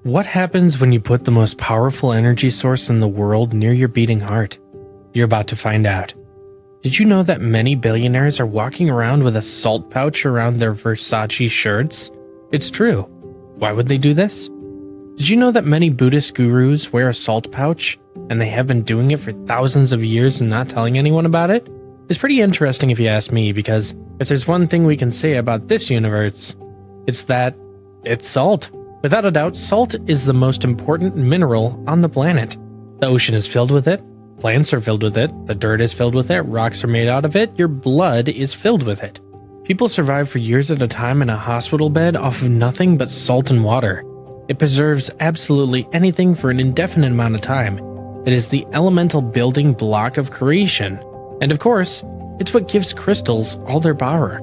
What happens when you put the most powerful energy source in the world near your beating heart? You're about to find out. Did you know that many billionaires are walking around with a salt pouch around their Versace shirts? It's true. Why would they do this? Did you know that many Buddhist gurus wear a salt pouch, and they have been doing it for thousands of years and not telling anyone about it? It's pretty interesting if you ask me, because if there's one thing we can say about this universe, it's that it's salt. Without a doubt, salt is the most important mineral on the planet. The ocean is filled with it, plants are filled with it, the dirt is filled with it, rocks are made out of it, your blood is filled with it. People survive for years at a time in a hospital bed off of nothing but salt and water. It preserves absolutely anything for an indefinite amount of time. It is the elemental building block of creation. And of course, it's what gives crystals all their power.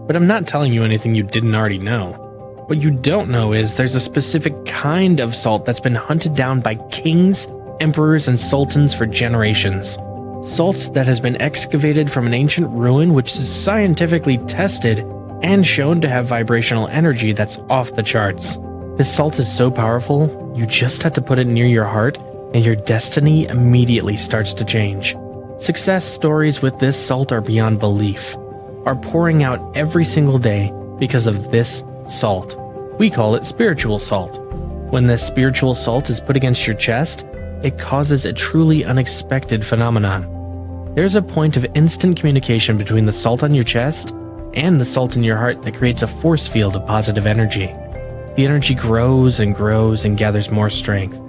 But I'm not telling you anything you didn't already know. What you don't know is there's a specific kind of salt that's been hunted down by kings, emperors, and sultans for generations. Salt that has been excavated from an ancient ruin which is scientifically tested and shown to have vibrational energy that's off the charts. This salt is so powerful, you just have to put it near your heart and your destiny immediately starts to change. Success stories with this salt are beyond belief, are pouring out every single day because of this salt. We call it spiritual salt. When this spiritual salt is put against your chest, it causes a truly unexpected phenomenon. There's a point of instant communication between the salt on your chest and the salt in your heart that creates a force field of positive energy. The energy grows and grows and gathers more strength.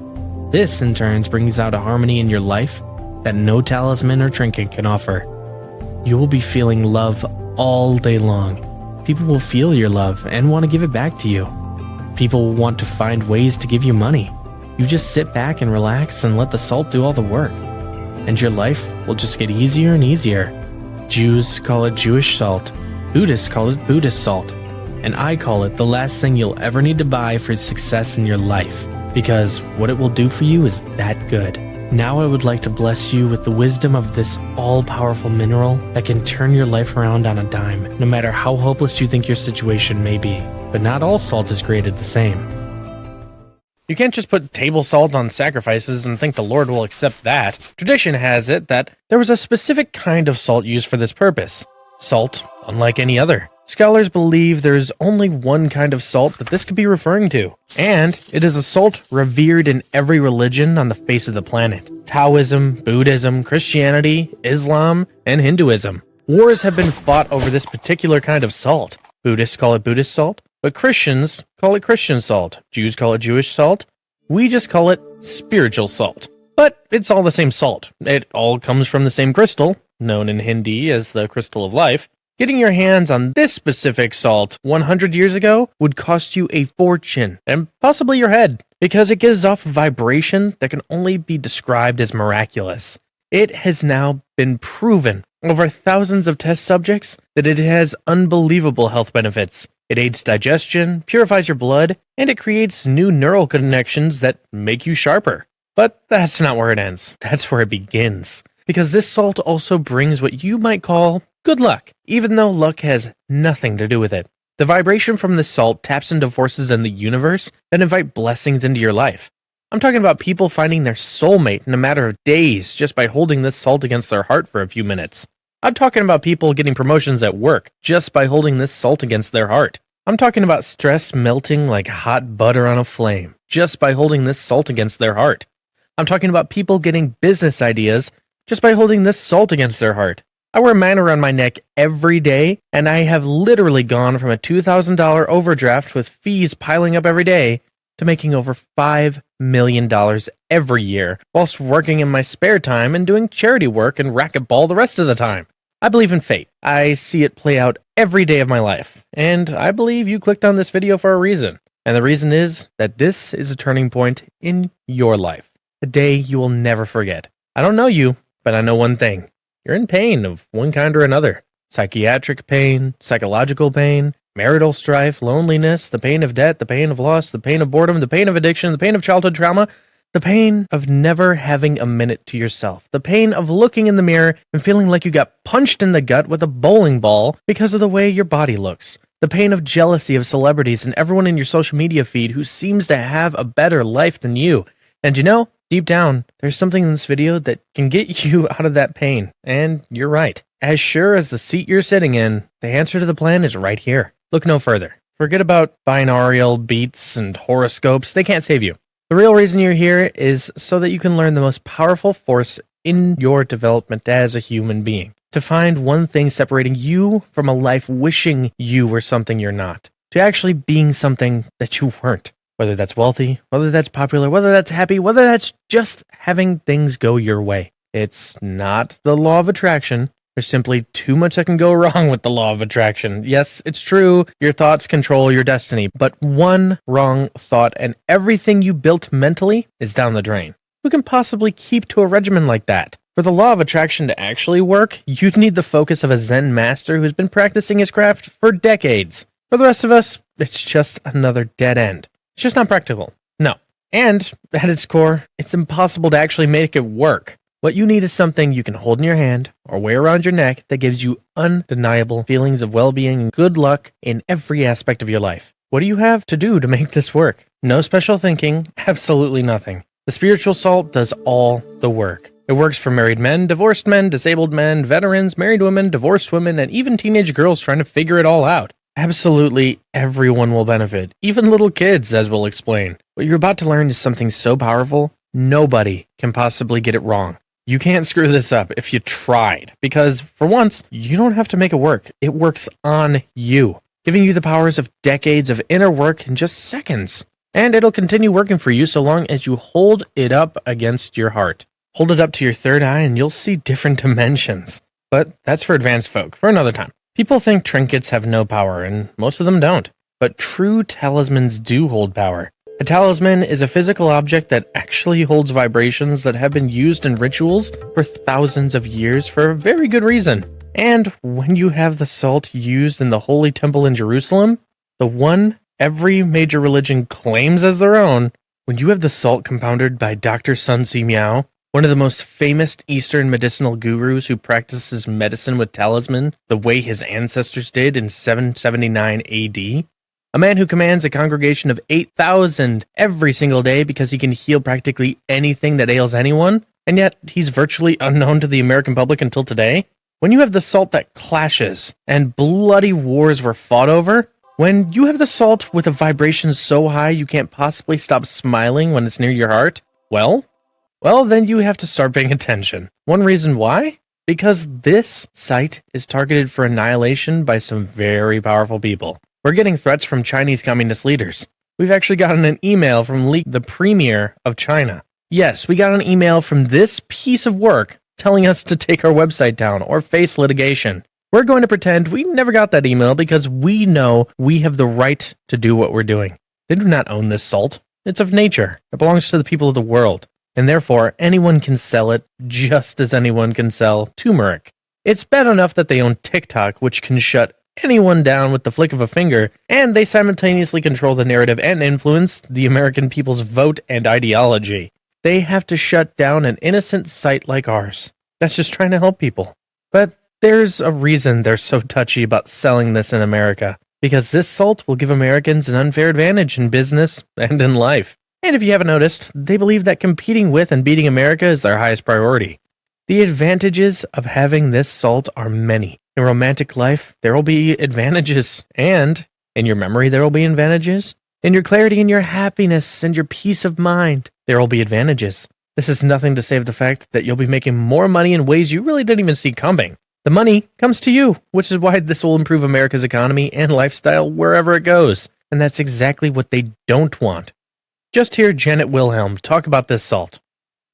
This, in turn, brings out a harmony in your life that no talisman or trinket can offer. You will be feeling love all day long. People will feel your love and want to give it back to you. People will want to find ways to give you money. You just sit back and relax and let the salt do all the work. And your life will just get easier and easier. Jews call it Jewish salt. Buddhists call it Buddhist salt. And I call it the last thing you'll ever need to buy for success in your life. Because what it will do for you is that good. Now I would like to bless you with the wisdom of this all-powerful mineral that can turn your life around on a dime, no matter how hopeless you think your situation may be. But not all salt is created the same. You can't just put table salt on sacrifices and think the Lord will accept that. Tradition has it that there was a specific kind of salt used for this purpose. Salt, unlike any other. Scholars believe there's only one kind of salt that this could be referring to, and it is a salt revered in every religion on the face of the planet. Taoism, Buddhism, Christianity, Islam, and Hinduism. Wars have been fought over this particular kind of salt. Buddhists call it Buddhist salt, but Christians call it Christian salt. Jews call it Jewish salt. We just call it spiritual salt. But it's all the same salt. It all comes from the same crystal, known in Hindi as the crystal of life. Getting your hands on this specific salt 100 years ago would cost you a fortune, and possibly your head, because it gives off a vibration that can only be described as miraculous. It has now been proven over thousands of test subjects that it has unbelievable health benefits. It aids digestion, purifies your blood, and it creates new neural connections that make you sharper. But that's not where it ends. That's where it begins. Because this salt also brings what you might call good luck, even though luck has nothing to do with it. The vibration from this salt taps into forces in the universe that invite blessings into your life. I'm talking about people finding their soulmate in a matter of days just by holding this salt against their heart for a few minutes. I'm talking about people getting promotions at work just by holding this salt against their heart. I'm talking about stress melting like hot butter on a flame just by holding this salt against their heart. I'm talking about people getting business ideas just by holding this salt against their heart. I wear mine around my neck every day, and I have literally gone from a $2,000 overdraft with fees piling up every day to making over $5 million every year, whilst working in my spare time and doing charity work and racquetball the rest of the time. I believe in fate. I see it play out every day of my life, and I believe you clicked on this video for a reason. And the reason is that this is a turning point in your life, a day you will never forget. I don't know you, but I know one thing. You're in pain of one kind or another. Psychiatric pain, psychological pain, marital strife, loneliness, the pain of debt, the pain of loss, the pain of boredom, the pain of addiction, the pain of childhood trauma, the pain of never having a minute to yourself, the pain of looking in the mirror and feeling like you got punched in the gut with a bowling ball because of the way your body looks, The pain of jealousy of celebrities and everyone in your social media feed who seems to have a better life than you. And you know, deep down, there's something in this video that can get you out of that pain. And you're right. As sure as the seat you're sitting in, the answer to the plan is right here. Look no further. Forget about binaural beats and horoscopes. They can't save you. The real reason you're here is so that you can learn the most powerful force in your development as a human being. To find one thing separating you from a life wishing you were something you're not. To actually being something that you weren't. Whether that's wealthy, whether that's popular, whether that's happy, whether that's just having things go your way. It's not the law of attraction. There's simply too much that can go wrong with the law of attraction. Yes, it's true. Your thoughts control your destiny. But one wrong thought and everything you built mentally is down the drain. Who can possibly keep to a regimen like that? For the law of attraction to actually work, you'd need the focus of a Zen master who's been practicing his craft for decades. For the rest of us, it's just another dead end. It's just not practical. No. And, at its core, it's impossible to actually make it work. What you need is something you can hold in your hand or wear around your neck that gives you undeniable feelings of well-being and good luck in every aspect of your life. What do you have to do to make this work? No special thinking, absolutely nothing. The spiritual salt does all the work. It works for married men, divorced men, disabled men, veterans, married women, divorced women, and even teenage girls trying to figure it all out. Absolutely everyone will benefit, even little kids, as we'll explain. What you're about to learn is something so powerful, nobody can possibly get it wrong. You can't screw this up if you tried, because for once, you don't have to make it work. It works on you, giving you the powers of decades of inner work in just seconds. And it'll continue working for you so long as you hold it up against your heart. Hold it up to your third eye and you'll see different dimensions. But that's for advanced folk, for another time. People think trinkets have no power, and most of them don't. But true talismans do hold power. A talisman is a physical object that actually holds vibrations that have been used in rituals for thousands of years for a very good reason. And when you have the salt used in the Holy Temple in Jerusalem, the one every major religion claims as their own, when you have the salt compounded by Dr. Sun Si Miao, one of the most famous Eastern medicinal gurus who practices medicine with talisman the way his ancestors did in 779 AD, a man who commands a congregation of 8,000 every single day because he can heal practically anything that ails anyone, and yet he's virtually unknown to the American public until today. When you have the salt that clashes and bloody wars were fought over, when you have the salt with a vibration so high you can't possibly stop smiling when it's near your heart, well, then you have to start paying attention. One reason why? Because this site is targeted for annihilation by some very powerful people. We're getting threats from Chinese communist leaders. We've actually gotten an email from Li, the premier of China. Yes, we got an email from this piece of work telling us to take our website down or face litigation. We're going to pretend we never got that email because we know we have the right to do what we're doing. They do not own this salt. It's of nature. It belongs to the people of the world. And therefore, anyone can sell it just as anyone can sell turmeric. It's bad enough that they own TikTok, which can shut anyone down with the flick of a finger, and they simultaneously control the narrative and influence the American people's vote and ideology. They have to shut down an innocent site like ours that's just trying to help people. But there's a reason they're so touchy about selling this in America, because this salt will give Americans an unfair advantage in business and in life. And if you haven't noticed, they believe that competing with and beating America is their highest priority. The advantages of having this salt are many. In romantic life, there will be advantages, and in your memory, there will be advantages. In your clarity and your happiness and your peace of mind, there will be advantages. This is nothing to save the fact that you'll be making more money in ways you really didn't even see coming. The money comes to you, which is why this will improve America's economy and lifestyle wherever it goes. And that's exactly what they don't want. Just hear Janet Wilhelm talk about this salt.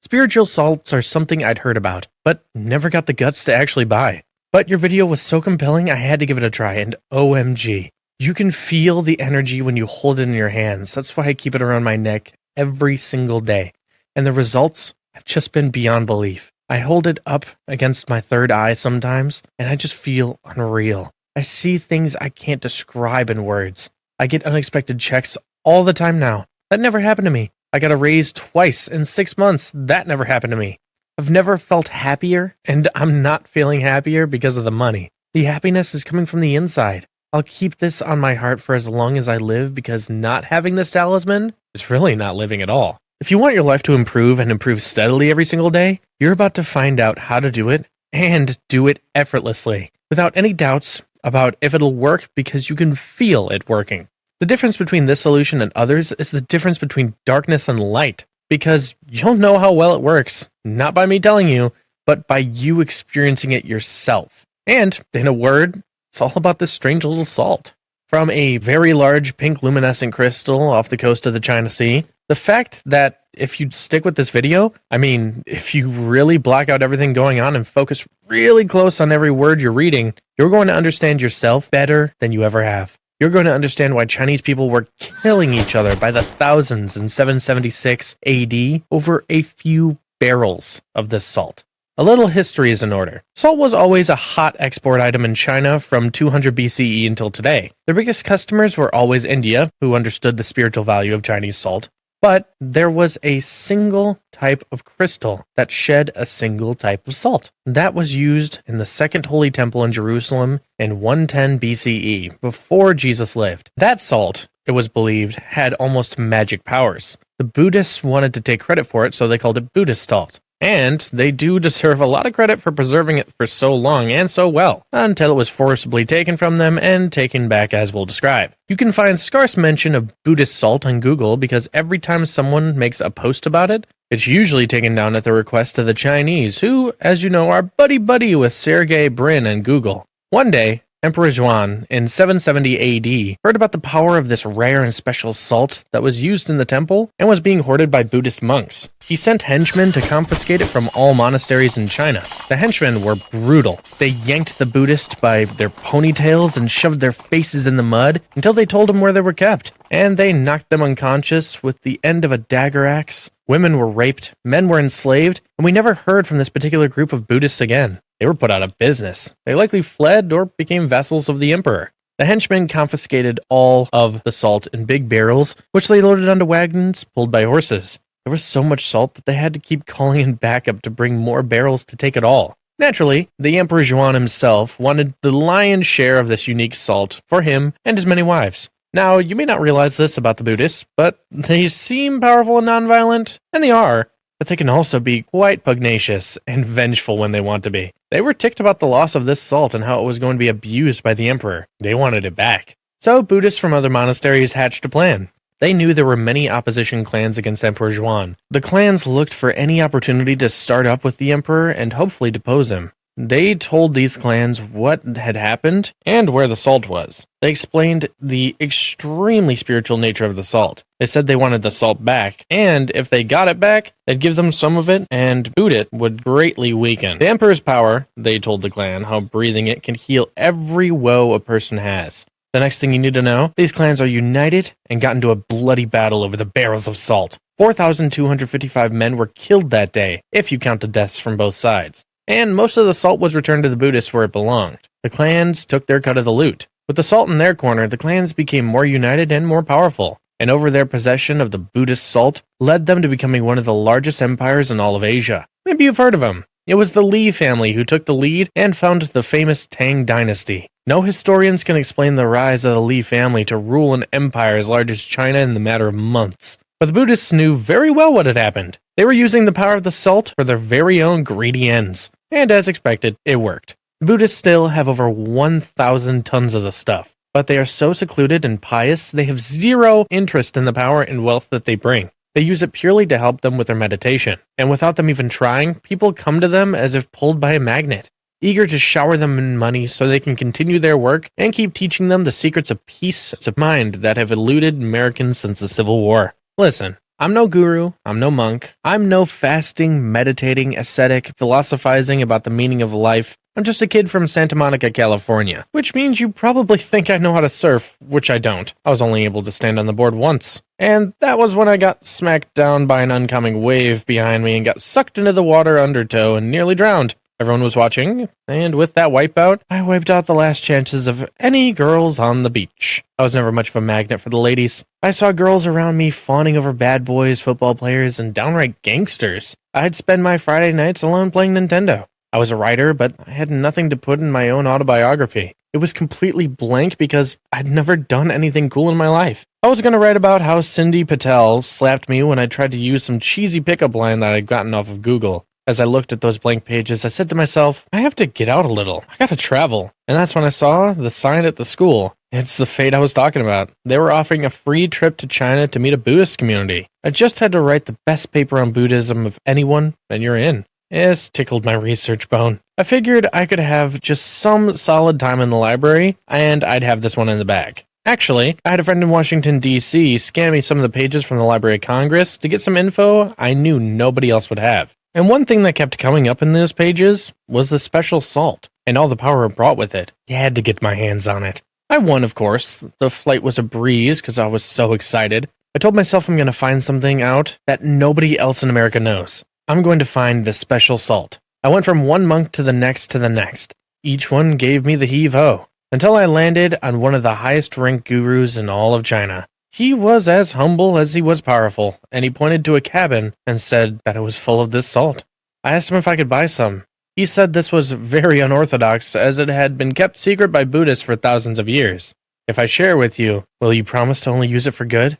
Spiritual salts are something I'd heard about, but never got the guts to actually buy. But your video was so compelling I had to give it a try, and OMG. You can feel the energy when you hold it in your hands. That's why I keep it around my neck every single day. And the results have just been beyond belief. I hold it up against my third eye sometimes, and I just feel unreal. I see things I can't describe in words. I get unexpected checks all the time now. That never happened to me. I got a raise twice in 6 months. That never happened to me. I've never felt happier, and I'm not feeling happier because of the money. The happiness is coming from the inside. I'll keep this on my heart for as long as I live because not having this talisman is really not living at all. If you want your life to improve and improve steadily every single day, you're about to find out how to do it and do it effortlessly, without any doubts about if it'll work because you can feel it working. The difference between this solution and others is the difference between darkness and light, because you'll know how well it works, not by me telling you, but by you experiencing it yourself. And, in a word, it's all about this strange little salt. From a very large pink luminescent crystal off the coast of the China Sea, the fact that if you stick with this video, if you really black out everything going on and focus really close on every word you're reading, you're going to understand yourself better than you ever have. You're going to understand why Chinese people were killing each other by the thousands in 776 AD over a few barrels of this salt. A little history is in order. Salt was always a hot export item in China from 200 BCE until today. Their biggest customers were always India, who understood the spiritual value of Chinese salt. But there was a single type of crystal that shed a single type of salt. That was used in the Second Holy Temple in Jerusalem in 110 BCE, before Jesus lived. That salt, it was believed, had almost magic powers. The Buddhists wanted to take credit for it, so they called it Buddhist salt. And they do deserve a lot of credit for preserving it for so long and so well, until it was forcibly taken from them and taken back as we'll describe. You can find scarce mention of Buddhist salt on Google because every time someone makes a post about it, it's usually taken down at the request of the Chinese, who, as you know, are buddy-buddy with Sergey Brin and Google. One day, Emperor Zhuan, in 770 AD, heard about the power of this rare and special salt that was used in the temple and was being hoarded by Buddhist monks. He sent henchmen to confiscate it from all monasteries in China. The henchmen were brutal. They yanked the Buddhists by their ponytails and shoved their faces in the mud until they told them where they were kept. And they knocked them unconscious with the end of a dagger axe. Women were raped, men were enslaved, and we never heard from this particular group of Buddhists again. They were put out of business. They likely fled or became vassals of the emperor. The henchmen confiscated all of the salt in big barrels, which they loaded onto wagons pulled by horses. There was so much salt that they had to keep calling in backup to bring more barrels to take it all. Naturally, the Emperor Zhuan himself wanted the lion's share of this unique salt for him and his many wives. Now, you may not realize this about the Buddhists, but they seem powerful and nonviolent, and they are, but they can also be quite pugnacious and vengeful when they want to be. They were ticked about the loss of this salt and how it was going to be abused by the emperor. They wanted it back. So Buddhists from other monasteries hatched a plan. They knew there were many opposition clans against Emperor Zhuan. The clans looked for any opportunity to start up with the emperor and hopefully depose him. They told these clans what had happened and where the salt was. They explained the extremely spiritual nature of the salt. They said they wanted the salt back, and if they got it back, they'd give them some of it, and boot it would greatly weaken the emperor's power. They told the clan how breathing it can heal every woe a person has. The next thing you need to know, these clans are united and got into a bloody battle over the barrels of salt. 4,255 men were killed that day, if you count the deaths from both sides. And most of the salt was returned to the Buddhists where it belonged. The clans took their cut of the loot. With the salt in their corner, the clans became more united and more powerful, and over their possession of the Buddhist salt led them to becoming one of the largest empires in all of Asia. Maybe you've heard of them. It was the Li family who took the lead and founded the famous Tang dynasty. No historians can explain the rise of the Li family to rule an empire as large as China in the matter of months. But the Buddhists knew very well what had happened. They were using the power of the salt for their very own greedy ends. And as expected, it worked. The Buddhists still have over 1,000 tons of the stuff, but they are so secluded and pious they have zero interest in the power and wealth that they bring. They use it purely to help them with their meditation, and without them even trying, people come to them as if pulled by a magnet, eager to shower them in money so they can continue their work and keep teaching them the secrets of peace of mind that have eluded Americans since the Civil War. Listen, I'm no guru, I'm no monk, I'm no fasting, meditating, ascetic, philosophizing about the meaning of life. I'm just a kid from Santa Monica, California, which means you probably think I know how to surf, which I don't. I was only able to stand on the board once, and that was when I got smacked down by an oncoming wave behind me and got sucked into the water undertow and nearly drowned. Everyone was watching, and with that wipeout, I wiped out the last chances of any girls on the beach. I was never much of a magnet for the ladies. I saw girls around me fawning over bad boys, football players, and downright gangsters. I'd spend my Friday nights alone playing Nintendo. I was a writer, but I had nothing to put in my own autobiography. It was completely blank because I'd never done anything cool in my life. I was going to write about how Cindy Patel slapped me when I tried to use some cheesy pickup line that I'd gotten off of Google. As I looked at those blank pages, I said to myself, I have to get out a little. I gotta travel. And that's when I saw the sign at the school. It's the fate I was talking about. They were offering a free trip to China to meet a Buddhist community. I just had to write the best paper on Buddhism of anyone, and you're in. It's tickled my research bone. I figured I could have just some solid time in the library, and I'd have this one in the bag. Actually, I had a friend in Washington, D.C. scan me some of the pages from the Library of Congress to get some info I knew nobody else would have. And one thing that kept coming up in those pages was the special salt, and all the power it brought with it. You had to get my hands on it. I won, of course. The flight was a breeze because I was so excited. I told myself I'm going to find something out that nobody else in America knows. I'm going to find the special salt. I went from one monk to the next to the next. Each one gave me the heave-ho, until I landed on one of the highest-ranked gurus in all of China. He was as humble as he was powerful, and he pointed to a cabin and said that it was full of this salt. I asked him if I could buy some. He said this was very unorthodox, as it had been kept secret by Buddhists for thousands of years. If I share with you, will you promise to only use it for good?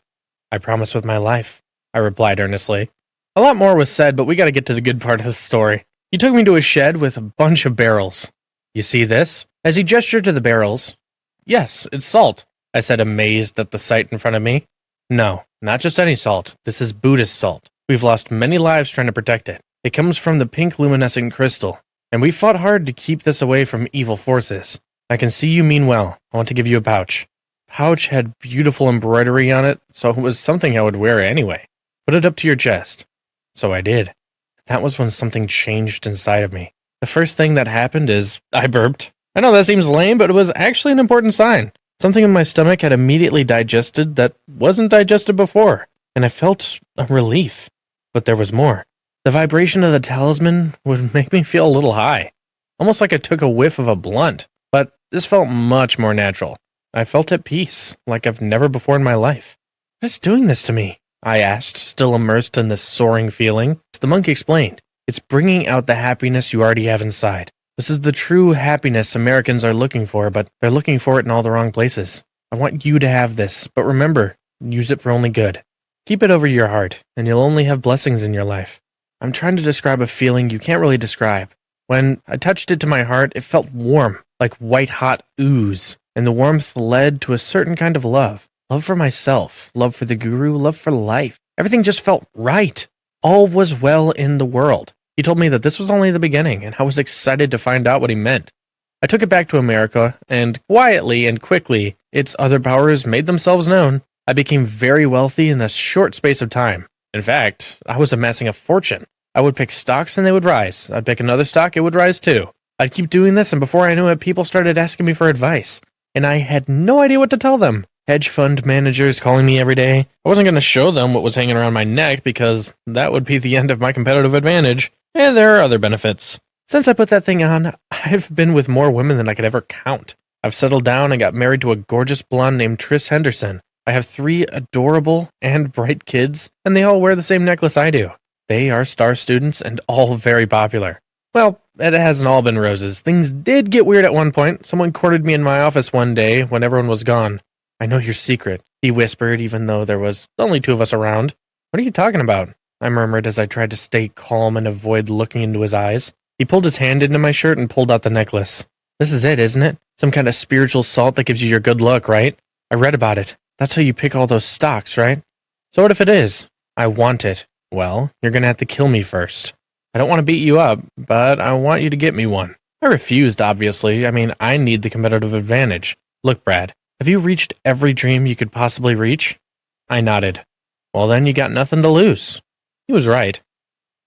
I promise with my life, I replied earnestly. A lot more was said, but we gotta get to the good part of the story. He took me to a shed with a bunch of barrels. You see this? As he gestured to the barrels. Yes, it's salt, I said, amazed at the sight in front of me. No, not just any salt. This is Buddhist salt. We've lost many lives trying to protect it. It comes from the pink luminescent crystal, and we fought hard to keep this away from evil forces. I can see you mean well. I want to give you a pouch. Pouch had beautiful embroidery on it, so it was something I would wear anyway. Put it up to your chest. So I did. That was when something changed inside of me. The first thing that happened is I burped. I know that seems lame, but it was actually an important sign. Something in my stomach had immediately digested that wasn't digested before, and I felt a relief. But there was more. The vibration of the talisman would make me feel a little high, almost like I took a whiff of a blunt, but this felt much more natural. I felt at peace, like I've never before in my life. What is doing this to me? I asked, still immersed in this soaring feeling. The monk explained, it's bringing out the happiness you already have inside. This is the true happiness Americans are looking for, but they're looking for it in all the wrong places. I want you to have this, but remember, use it for only good. Keep it over your heart, and you'll only have blessings in your life. I'm trying to describe a feeling you can't really describe. When I touched it to my heart, it felt warm, like white-hot ooze, and the warmth led to a certain kind of love. Love for myself, love for the guru, love for life. Everything just felt right. All was well in the world. He told me that this was only the beginning, and I was excited to find out what he meant. I took it back to America, and quietly and quickly, its other powers made themselves known. I became very wealthy in a short space of time. In fact, I was amassing a fortune. I would pick stocks and they would rise. I'd pick another stock, it would rise too. I'd keep doing this, and before I knew it, people started asking me for advice, and I had no idea what to tell them. Hedge fund managers calling me every day. I wasn't going to show them what was hanging around my neck because that would be the end of my competitive advantage. And there are other benefits. Since I put that thing on, I've been with more women than I could ever count. I've settled down and got married to a gorgeous blonde named Triss Henderson. I have 3 adorable and bright kids, and they all wear the same necklace I do. They are star students and all very popular. Well, it hasn't all been roses. Things did get weird at one point. Someone courted me in my office one day when everyone was gone. I know your secret, he whispered, even though there was only 2 of us around. What are you talking about? I murmured as I tried to stay calm and avoid looking into his eyes. He pulled his hand into my shirt and pulled out the necklace. This is it, isn't it? Some kind of spiritual salt that gives you your good luck, right? I read about it. That's how you pick all those stocks, right? So what if it is? I want it. Well, you're gonna have to kill me first. I don't want to beat you up, but I want you to get me one. I refused, obviously. I mean, I need the competitive advantage. Look, Brad, have you reached every dream you could possibly reach? I nodded. Well, then you got nothing to lose. He was right.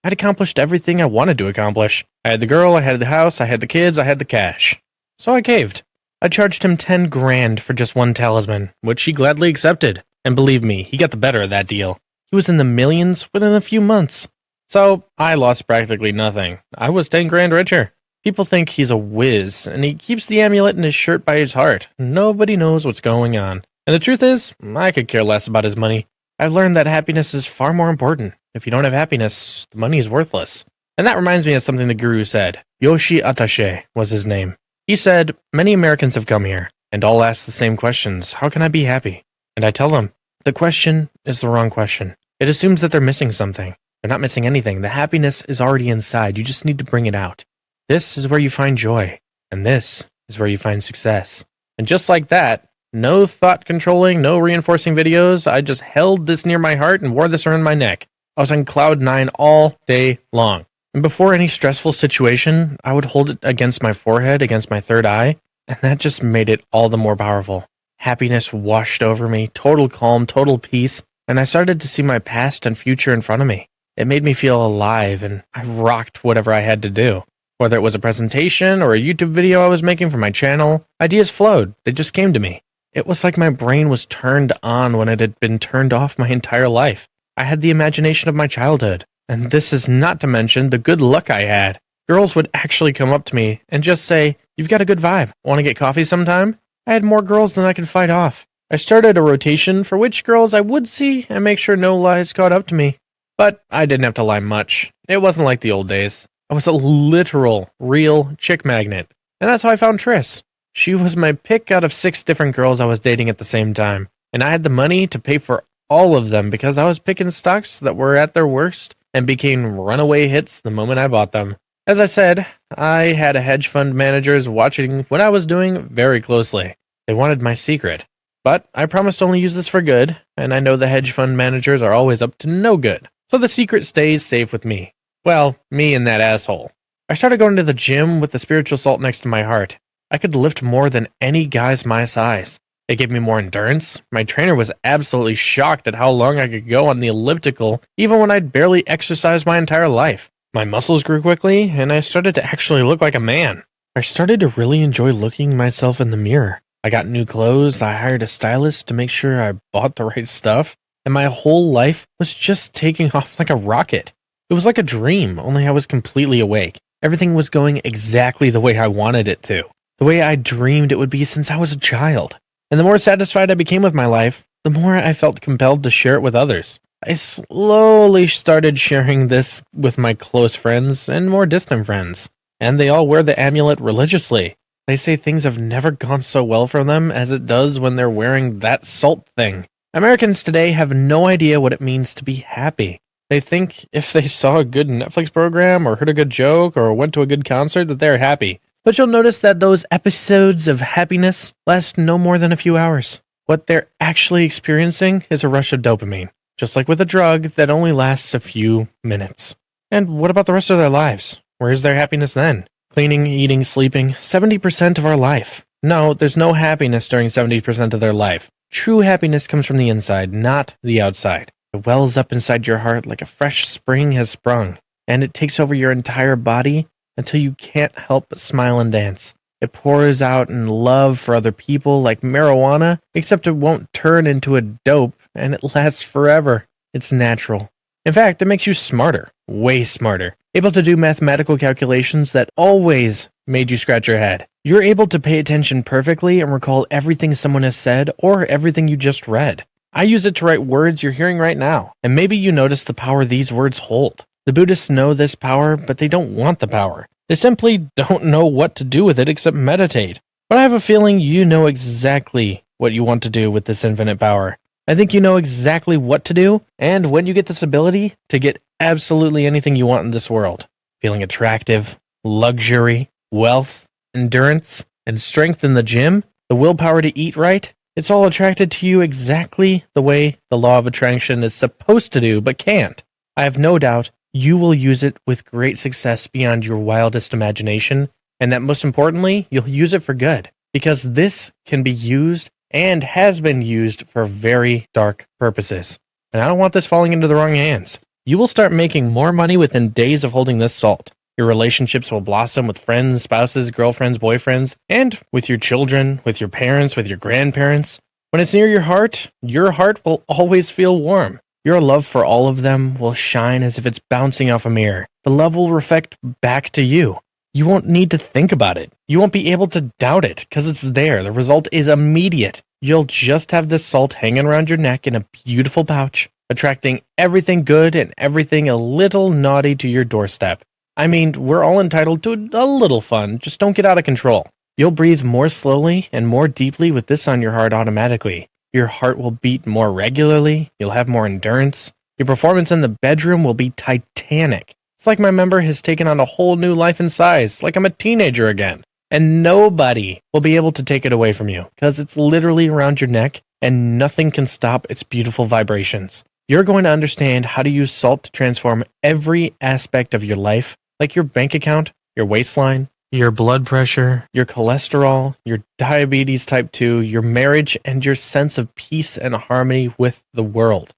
I'd accomplished everything I wanted to accomplish. I had the girl, I had the house, I had the kids, I had the cash. So I caved. I charged him 10 grand for just one talisman, which he gladly accepted. And believe me, he got the better of that deal. He was in the millions within a few months. So I lost practically nothing. I was 10 grand richer. People think he's a whiz, and he keeps the amulet in his shirt by his heart. Nobody knows what's going on. And the truth is, I could care less about his money. I've learned that happiness is far more important. If you don't have happiness, the money is worthless. And that reminds me of something the guru said. Yoshi Attaché was his name. He said, "Many Americans have come here, and all ask the same questions. How can I be happy?" And I tell them, the question is the wrong question. It assumes that they're missing something. They're not missing anything. The happiness is already inside. You just need to bring it out. This is where you find joy, and this is where you find success. And just like that, no thought controlling, no reinforcing videos. I just held this near my heart and wore this around my neck. I was on cloud 9 all day long. And before any stressful situation, I would hold it against my forehead, against my third eye, and that just made it all the more powerful. Happiness washed over me, total calm, total peace, and I started to see my past and future in front of me. It made me feel alive, and I rocked whatever I had to do. Whether it was a presentation or a YouTube video I was making for my channel, ideas flowed. They just came to me. It was like my brain was turned on when it had been turned off my entire life. I had the imagination of my childhood. And this is not to mention the good luck I had. Girls would actually come up to me and just say, "You've got a good vibe. Want to get coffee sometime?" I had more girls than I could fight off. I started a rotation for which girls I would see and make sure no lies caught up to me. But I didn't have to lie much. It wasn't like the old days. I was a literal, real chick magnet. And that's how I found Triss. She was my pick out of 6 different girls I was dating at the same time. And I had the money to pay for all of them because I was picking stocks that were at their worst and became runaway hits the moment I bought them. As I said, I had a hedge fund managers watching what I was doing very closely. They wanted my secret. But I promised to only use this for good, and I know the hedge fund managers are always up to no good. So the secret stays safe with me. Well, me and that asshole. I started going to the gym with the spiritual salt next to my heart. I could lift more than any guys my size. It gave me more endurance. My trainer was absolutely shocked at how long I could go on the elliptical, even when I'd barely exercised my entire life. My muscles grew quickly, and I started to actually look like a man. I started to really enjoy looking myself in the mirror. I got new clothes, I hired a stylist to make sure I bought the right stuff, and my whole life was just taking off like a rocket. It was like a dream, only I was completely awake. Everything was going exactly the way I wanted it to, the way I dreamed it would be since I was a child. And the more satisfied I became with my life, the more I felt compelled to share it with others. I slowly started sharing this with my close friends and more distant friends, and they all wear the amulet religiously. They say things have never gone so well for them as it does when they're wearing that salt thing. Americans today have no idea what it means to be happy. They think if they saw a good Netflix program or heard a good joke or went to a good concert that they're happy. But you'll notice that those episodes of happiness last no more than a few hours. What they're actually experiencing is a rush of dopamine, just like with a drug that only lasts a few minutes. And what about the rest of their lives? Where's their happiness then? Cleaning, eating, sleeping, 70% of our life. No, there's no happiness during 70% of their life. True happiness comes from the inside, not the outside. It wells up inside your heart like a fresh spring has sprung, and it takes over your entire body until you can't help but smile and dance. It pours out in love for other people like marijuana, except it won't turn into a dope, and it lasts forever. It's natural. In fact, it makes you smarter, way smarter, able to do mathematical calculations that always made you scratch your head. You're able to pay attention perfectly and recall everything someone has said or everything you just read. I use it to write words you're hearing right now, and maybe you notice the power these words hold. The Buddhists know this power, but they don't want the power. They simply don't know what to do with it except meditate. But I have a feeling you know exactly what you want to do with this infinite power. I think you know exactly what to do, and when you get this ability to get absolutely anything you want in this world. Feeling attractive, luxury, wealth, endurance, and strength in the gym, the willpower to eat right, it's all attracted to you exactly the way the law of attraction is supposed to do, but can't. I have no doubt you will use it with great success beyond your wildest imagination, and that most importantly, you'll use it for good, because this can be used and has been used for very dark purposes. And I don't want this falling into the wrong hands. You will start making more money within days of holding this salt. Your relationships will blossom with friends, spouses, girlfriends, boyfriends, and with your children, with your parents, with your grandparents. When it's near your heart will always feel warm. Your love for all of them will shine as if it's bouncing off a mirror. The love will reflect back to you. You won't need to think about it. You won't be able to doubt it because it's there. The result is immediate. You'll just have this salt hanging around your neck in a beautiful pouch, attracting everything good and everything a little naughty to your doorstep. I mean, we're all entitled to a little fun. Just don't get out of control. You'll breathe more slowly and more deeply with this on your heart automatically. Your heart will beat more regularly, you'll have more endurance. Your performance in the bedroom will be titanic. It's like my member has taken on a whole new life and size, like I'm a teenager again. And nobody will be able to take it away from you, because it's literally around your neck, and nothing can stop its beautiful vibrations. You're going to understand how to use salt to transform every aspect of your life, like your bank account, your waistline, your blood pressure, your cholesterol, your diabetes type 2, your marriage, and your sense of peace and harmony with the world.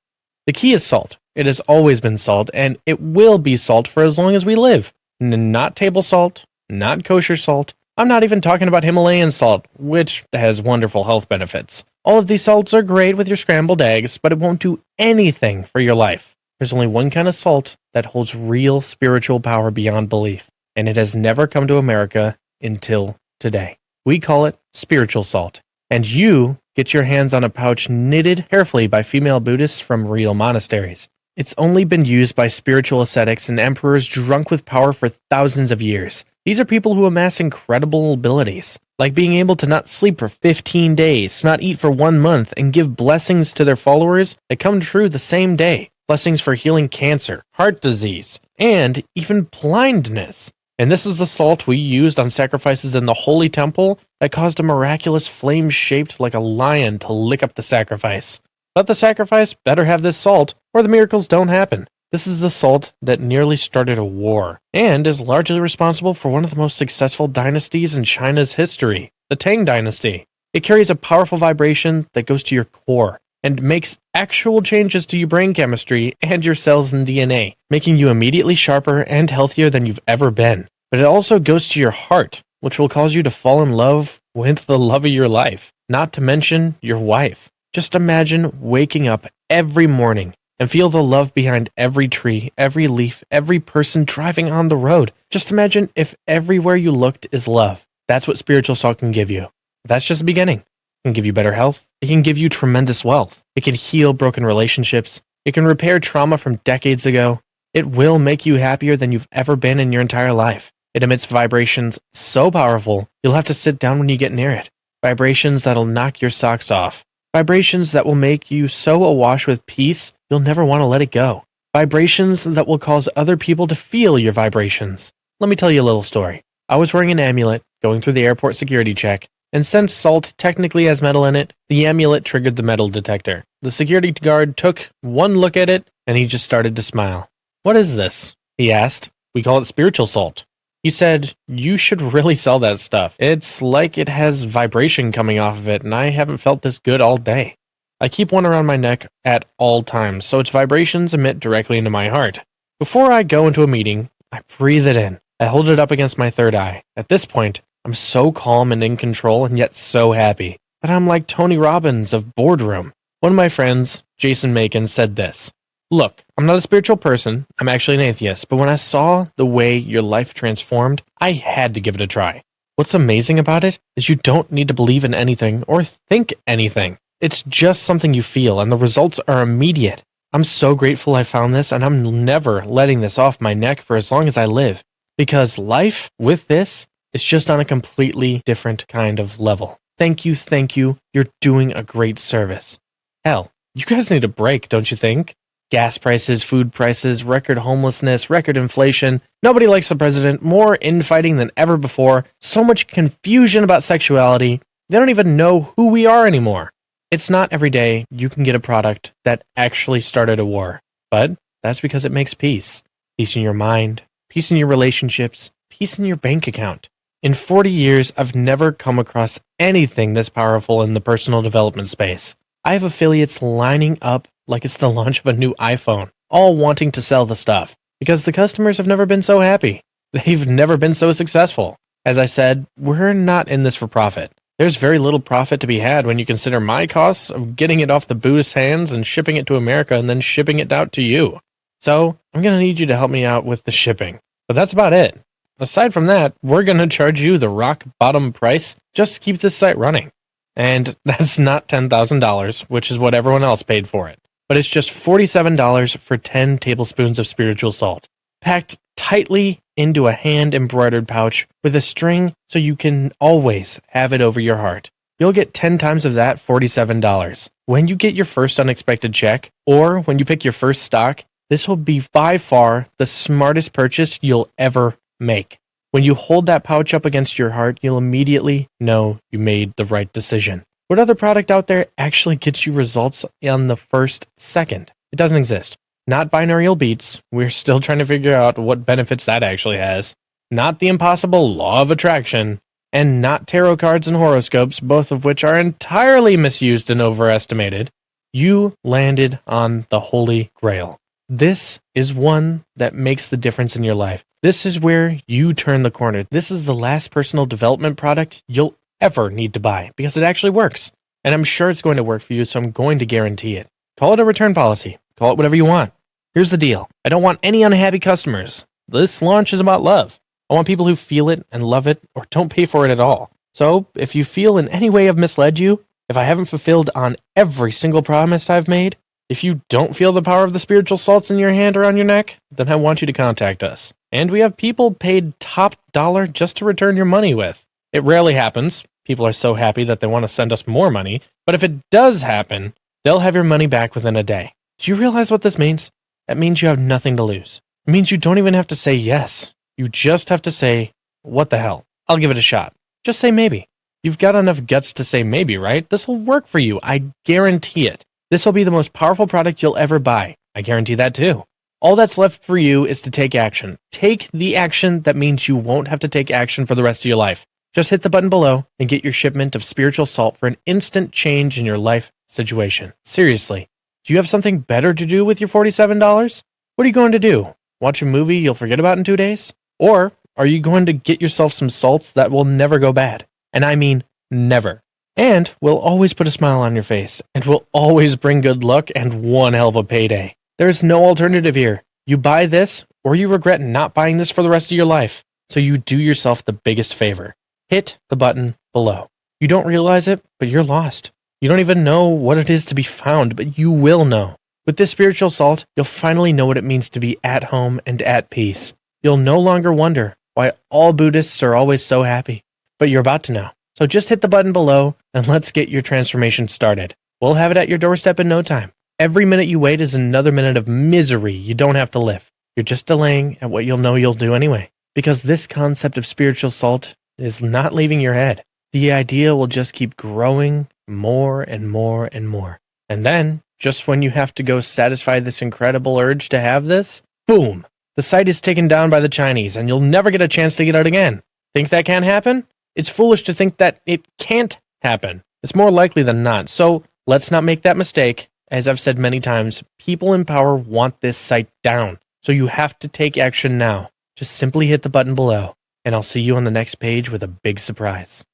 The key is salt. It has always been salt, and it will be salt for as long as we live. Not table salt, not kosher salt. I'm not even talking about Himalayan salt, which has wonderful health benefits. All of these salts are great with your scrambled eggs, but it won't do anything for your life. There's only one kind of salt that holds real spiritual power beyond belief, and it has never come to America until today. We call it spiritual salt, and you get your hands on a pouch knitted carefully by female Buddhists from real monasteries. It's only been used by spiritual ascetics and emperors drunk with power for thousands of years. These are people who amass incredible abilities, like being able to not sleep for 15 days, not eat for 1 month, and give blessings to their followers that come true the same day. Blessings for healing cancer, heart disease, and even blindness. And this is the salt we used on sacrifices in the Holy Temple that caused a miraculous flame shaped like a lion to lick up the sacrifice. But the sacrifice better have this salt, or the miracles don't happen. This is the salt that nearly started a war, and is largely responsible for one of the most successful dynasties in China's history, the Tang Dynasty. It carries a powerful vibration that goes to your core, and makes actual changes to your brain chemistry and your cells and DNA, making you immediately sharper and healthier than you've ever been. But it also goes to your heart, which will cause you to fall in love with the love of your life, not to mention your wife. Just imagine waking up every morning and feel the love behind every tree, every leaf, every person driving on the road. Just imagine if everywhere you looked is love. That's what spiritual salt can give you. That's just the beginning. It can give you better health. It can give you tremendous wealth. It can heal broken relationships. It can repair trauma from decades ago. It will make you happier than you've ever been in your entire life. It emits vibrations so powerful, you'll have to sit down when you get near it. Vibrations that'll knock your socks off. Vibrations that will make you so awash with peace, you'll never want to let it go. Vibrations that will cause other people to feel your vibrations. Let me tell you a little story. I was wearing an amulet, going through the airport security check, and since salt technically has metal in it, the amulet triggered the metal detector. The security guard took one look at it, and he just started to smile. "What is this?" he asked. "We call it spiritual salt." He said, "You should really sell that stuff. It's like it has vibration coming off of it, and I haven't felt this good all day. I keep one around my neck at all times, so its vibrations emit directly into my heart. Before I go into a meeting, I breathe it in. I hold it up against my third eye. At this point, I'm so calm and in control, and yet so happy. But I'm like Tony Robbins of Boardroom. One of my friends, Jason Macon, said this: "Look, I'm not a spiritual person, I'm actually an atheist, but when I saw the way your life transformed, I had to give it a try. What's amazing about it is you don't need to believe in anything or think anything. It's just something you feel, and the results are immediate. I'm so grateful I found this, and I'm never letting this off my neck for as long as I live. Because life with this is just on a completely different kind of level. Thank you, you're doing a great service." Hell, you guys need a break, don't you think? Gas prices, food prices, record homelessness, record inflation. Nobody likes the president, more infighting than ever before, so much confusion about sexuality. They don't even know who we are anymore. It's not every day you can get a product that actually started a war, but that's because it makes peace. Peace in your mind, peace in your relationships, peace in your bank account. In 40 years, I've never come across anything this powerful in the personal development space. I have affiliates lining up like it's the launch of a new iPhone, all wanting to sell the stuff, because the customers have never been so happy. They've never been so successful. As I said, we're not in this for profit. There's very little profit to be had when you consider my costs of getting it off the Buddhist hands and shipping it to America and then shipping it out to you. So, I'm going to need you to help me out with the shipping. But that's about it. Aside from that, we're going to charge you the rock bottom price just to keep this site running. And that's not $10,000, which is what everyone else paid for it. But it's just $47 for 10 tablespoons of spiritual salt, packed tightly into a hand-embroidered pouch with a string so you can always have it over your heart. You'll get 10 times of that, $47. When you get your first unexpected check, or when you pick your first stock, this will be by far the smartest purchase you'll ever make. When you hold that pouch up against your heart, you'll immediately know you made the right decision. What other product out there actually gets you results on the first second? It doesn't exist. Not binaural beats. We're still trying to figure out what benefits that actually has. Not the impossible law of attraction. And not tarot cards and horoscopes, both of which are entirely misused and overestimated. You landed on the Holy Grail. This is one that makes the difference in your life. This is where you turn the corner. This is the last personal development product you'll ever need to buy because it actually works. And I'm sure it's going to work for you, so I'm going to guarantee it. Call it a return policy. Call it whatever you want. Here's the deal. I don't want any unhappy customers. This launch is about love. I want people who feel it and love it or don't pay for it at all. So if you feel in any way I've misled you, if I haven't fulfilled on every single promise I've made, if you don't feel the power of the spiritual salts in your hand or on your neck, then I want you to contact us. And we have people paid top dollar just to return your money with. It rarely happens. People are so happy that they want to send us more money. But if it does happen, they'll have your money back within a day. Do you realize what this means? That means you have nothing to lose. It means you don't even have to say yes. You just have to say, what the hell? I'll give it a shot. Just say maybe. You've got enough guts to say maybe, right? This will work for you. I guarantee it. This will be the most powerful product you'll ever buy. I guarantee that too. All that's left for you is to take action. Take the action that means you won't have to take action for the rest of your life. Just hit the button below and get your shipment of spiritual salt for an instant change in your life situation. Seriously, do you have something better to do with your $47? What are you going to do? Watch a movie you'll forget about in 2 days? Or are you going to get yourself some salts that will never go bad? And I mean never. And will always put a smile on your face, and will always bring good luck and one hell of a payday. There's no alternative here. You buy this, or you regret not buying this for the rest of your life. So you do yourself the biggest favor. Hit the button below. You don't realize it, but you're lost. You don't even know what it is to be found, but you will know. With this spiritual salt, you'll finally know what it means to be at home and at peace. You'll no longer wonder why all Buddhists are always so happy. But you're about to know. So just hit the button below and let's get your transformation started. We'll have it at your doorstep in no time. Every minute you wait is another minute of misery you don't have to live. You're just delaying at what you'll know you'll do anyway. Because this concept of spiritual salt is not leaving your head. The idea will just keep growing more and more and more. And then, just when you have to go satisfy this incredible urge to have this, boom! The site is taken down by the Chinese and you'll never get a chance to get out again. Think that can't happen? It's foolish to think that it can't happen. It's more likely than not. So let's not make that mistake. As I've said many times, people in power want this site down. So you have to take action now. Just simply hit the button below, and I'll see you on the next page with a big surprise.